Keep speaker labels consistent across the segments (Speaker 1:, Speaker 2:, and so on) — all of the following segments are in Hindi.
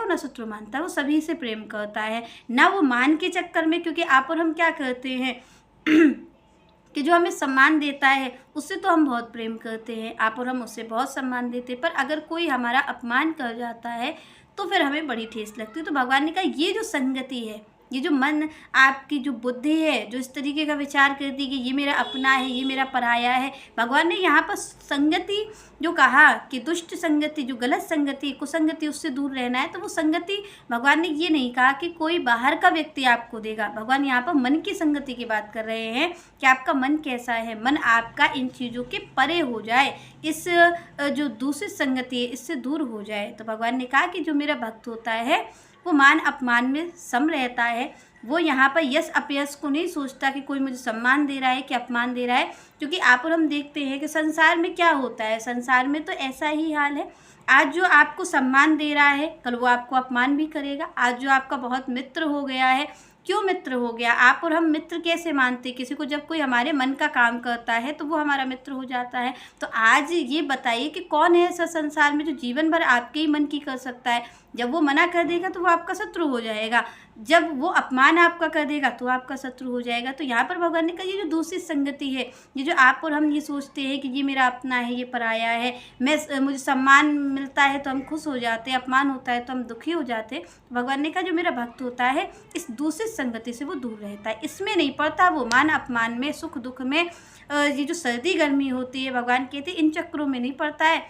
Speaker 1: है ना शत्रु मानता है, वो सभी से प्रेम करता है, ना वो मान के चक्कर में, क्योंकि आप और हम क्या करते हैं कि जो हमें सम्मान देता है उससे तो हम बहुत प्रेम करते हैं, आप और हम उससे बहुत सम्मान देते हैं, पर अगर कोई हमारा अपमान कर जाता है तो फिर हमें बड़ी ठेस लगती है। तो भगवान ने कहा ये जो संगति है, ये जो मन, आपकी जो बुद्धि है जो इस तरीके का विचार करती है कि ये मेरा अपना है, ये मेरा पराया है, भगवान ने यहाँ पर संगति जो कहा कि दुष्ट संगति, जो गलत संगति, कुसंगति, उससे दूर रहना है, तो वो संगति भगवान ने ये नहीं कहा कि कोई बाहर का व्यक्ति आपको देगा। भगवान यहाँ पर मन की संगति की बात कर रहे हैं कि आपका मन कैसा है, मन आपका इन चीज़ों के परे हो जाए, इस जो दूसरी संगति है इससे दूर हो जाए। तो भगवान ने कहा कि जो मेरा भक्त होता है वो मान अपमान में सम रहता है, वो यहाँ पर यश अपयश को नहीं सोचता कि कोई मुझे सम्मान दे रहा है कि अपमान दे रहा है। क्योंकि आप और हम देखते हैं कि संसार में क्या होता है, संसार में तो ऐसा ही हाल है, आज जो आपको सम्मान दे रहा है कल वो आपको अपमान भी करेगा। आज जो आपका बहुत मित्र हो गया है, क्यों मित्र हो गया, आप और हम मित्र कैसे मानते किसी को, जब कोई हमारे मन का काम करता है तो वो हमारा मित्र हो जाता है। तो आज ये बताइए कि कौन है ऐसा संसार में जो जीवन भर आपके ही मन की कर सकता है। जब वो मना कर देगा तो वो आपका शत्रु हो जाएगा, जब वो अपमान आपका कर देगा तो आपका शत्रु हो जाएगा। तो यहाँ पर भगवान ने कहा ये जो दूसरी संगति है, ये जो आप और हम ये सोचते हैं कि ये मेरा अपना है, ये पराया है, मुझे सम्मान मिलता है तो हम खुश हो जाते हैं, अपमान होता है तो हम दुखी हो जाते हैं। भगवान ने कहा जो मेरा भक्त होता है इस दूसरी संगति से वो दूर रहता है, इसमें नहीं पड़ता, वो मान अपमान में, सुख दुख में, ये जो सर्दी गर्मी होती है, भगवान कहते हैं इन चक्रों में नहीं पड़ता है,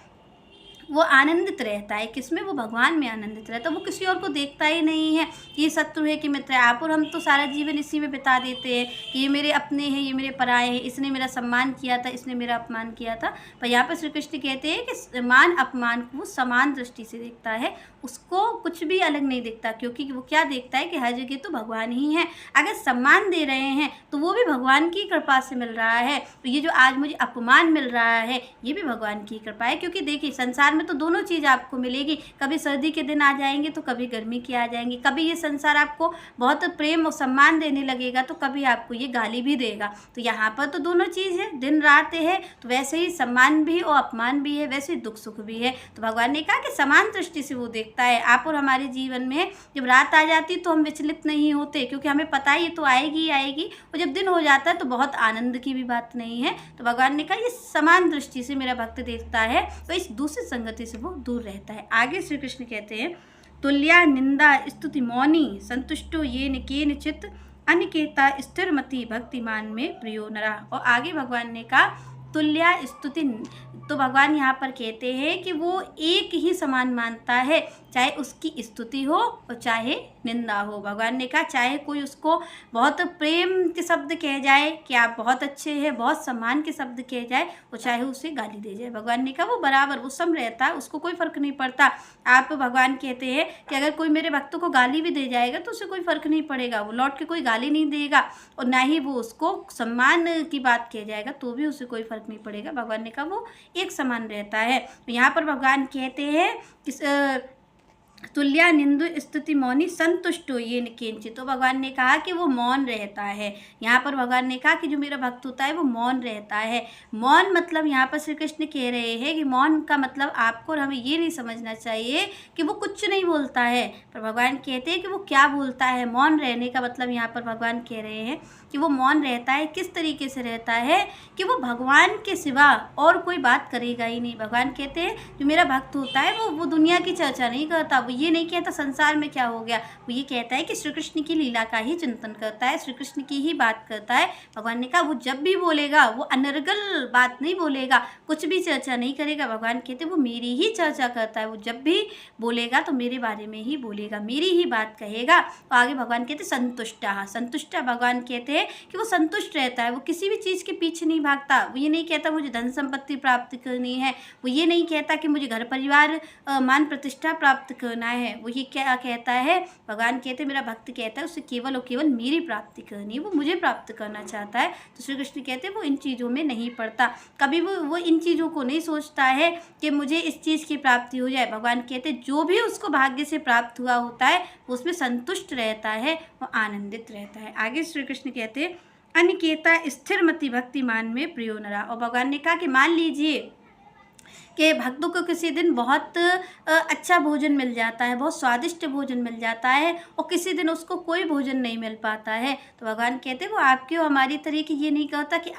Speaker 1: वो आनंदित रहता है। किसमें? वो भगवान में आनंदित रहता है, वो किसी और को देखता ही नहीं है कि ये शत्रु है कि मित्र है। आप और हम तो सारा जीवन इसी में बिता देते हैं कि ये मेरे अपने हैं, ये मेरे पराए हैं, इसने मेरा सम्मान किया था, इसने मेरा अपमान किया था। पर यहाँ पर श्री कृष्ण कहते हैं कि मान अपमान को वो समान दृष्टि से देखता है, उसको कुछ भी अलग नहीं दिखता, क्योंकि वो क्या देखता है कि हर जगह तो भगवान ही है। अगर सम्मान दे रहे हैं तो वो भी भगवान की कृपा से मिल रहा है, तो ये जो आज मुझे अपमान मिल रहा है ये भी भगवान की कृपा है। क्योंकि देखिए संसार में तो दोनों चीज़ आपको मिलेगी, कभी सर्दी के दिन आ जाएंगे तो कभी गर्मी के आ जाएंगे, कभी ये संसार आपको बहुत प्रेम और सम्मान देने लगेगा तो कभी आपको ये गाली भी देगा। तो यहाँ पर तो दोनों चीज़ है, दिन रात है, तो वैसे ही सम्मान भी और अपमान भी है, वैसे ही दुख सुख भी है। तो भगवान ने कहा कि समान दृष्टि से वो देखता है। आप और हमारे जीवन में जब रात आ जाती तो हम विचलित नहीं होते, क्योंकि हमें पता है ये तो आएगी ही आएगी, और जब दिन हो जाता है तो बहुत आनंद की भी बात नहीं है। तो भगवान ने कहा ये समान दृष्टि से मेरा भक्त देखता है, तो इस दूसरी संगति से वो दूर रहता है। आगे श्री कृष्ण कहते हैं तुल्या निंदा स्तुति मौनी संतुष्टो ये केनचित अनिकेता स्थिरमति भक्तिमान में प्रियो नरा। और आगे भगवान ने कहा तुल्या स्तुति, तो भगवान यहाँ पर कहते हैं कि वो एक ही समान मानता है, चाहे उसकी स्तुति हो और चाहे निंदा हो। भगवान ने कहा चाहे कोई उसको बहुत प्रेम के शब्द कह जाए कि आप बहुत अच्छे हैं, बहुत सम्मान के शब्द कह जाए, और चाहे उसे गाली दे जाए, भगवान ने कहा वो बराबर, वो सम रहता है, उसको कोई फ़र्क नहीं पड़ता। आप भगवान कहते हैं कि अगर कोई मेरे भक्तों को गाली भी दे जाएगा तो उसे कोई फ़र्क नहीं पड़ेगा, वो लौट के कोई गाली नहीं देगा, और ना ही वो उसको सम्मान की बात कह जाएगा तो भी उसे कोई फ़र्क नहीं पड़ेगा। भगवान ने कहा वो एक समान रहता है। तो यहाँ पर भगवान कहते हैं कि तुल्या निंदु स्तुति मौनी संतुष्टो ये केंचित, तो भगवान ने कहा कि वो मौन रहता है। यहाँ पर भगवान ने कहा कि जो मेरा भक्त होता है वो मौन रहता है। मौन मतलब यहाँ पर श्री कृष्ण कह रहे हैं कि मौन का मतलब आपको और हमें ये नहीं समझना चाहिए कि वो कुछ नहीं बोलता है, पर भगवान कहते हैं कि वो क्या बोलता है। मौन रहने का मतलब यहाँ पर भगवान कह रहे हैं कि वो मौन रहता है। किस तरीके से रहता है कि वो भगवान के सिवा और कोई बात करेगा ही नहीं। भगवान कहते हैं जो मेरा भक्त होता है वो दुनिया की चर्चा नहीं करता, वो ये नहीं कहता संसार में क्या हो गया, वो ये कहता है कि श्री कृष्ण की लीला का ही चिंतन करता है, श्री कृष्ण की ही बात करता है। भगवान ने कहा वो जब भी बोलेगा वो अनर्गल बात नहीं बोलेगा, कुछ भी चर्चा नहीं करेगा। भगवान कहते वो मेरी ही चर्चा करता है, वो जब भी बोलेगा तो मेरे बारे में ही बोलेगा, मेरी ही बात कहेगा। तो आगे भगवान कहते संतुष्टा, संतुष्टा भगवान कहते हैं कि वो संतुष्ट रहता है, वो किसी भी चीज़ के पीछे नहीं भागता। वो ये नहीं कहता मुझे धन संपत्ति प्राप्त करनी है, वो ये नहीं कहता कि मुझे घर परिवार मान प्रतिष्ठा प्राप्त करना है। वो ये क्या कहता है, भगवान कहते मेरा भक्त कहता है उसे केवल और केवल मेरी प्राप्ति करनी है, वो मुझे प्राप्त करना चाहता है। तो श्री कृष्ण कहते हैं वो इन चीज़ों में नहीं पड़ता, कभी वो इन चीज़ों को नहीं सोचता है कि मुझे इस चीज़ की प्राप्ति हो जाए। भगवान कहते जो भी उसको भाग्य से प्राप्त हुआ होता है वो उसमें संतुष्ट रहता है, वो आनंदित रहता है। आगे श्री कृष्ण कहते हैं अनिकेता स्थिरमति भक्तिमान में प्रियो नरा। और भगवान ने कहा कि मान लीजिए कि भक्तों को किसी दिन बहुत अच्छा भोजन मिल जाता है, बहुत स्वादिष्ट भोजन मिल जाता है और किसी दिन उसको कोई भोजन नहीं मिल पाता है। तो भगवान कहते हैं वो आपकी और हमारी तरह की ये नहीं कहता कि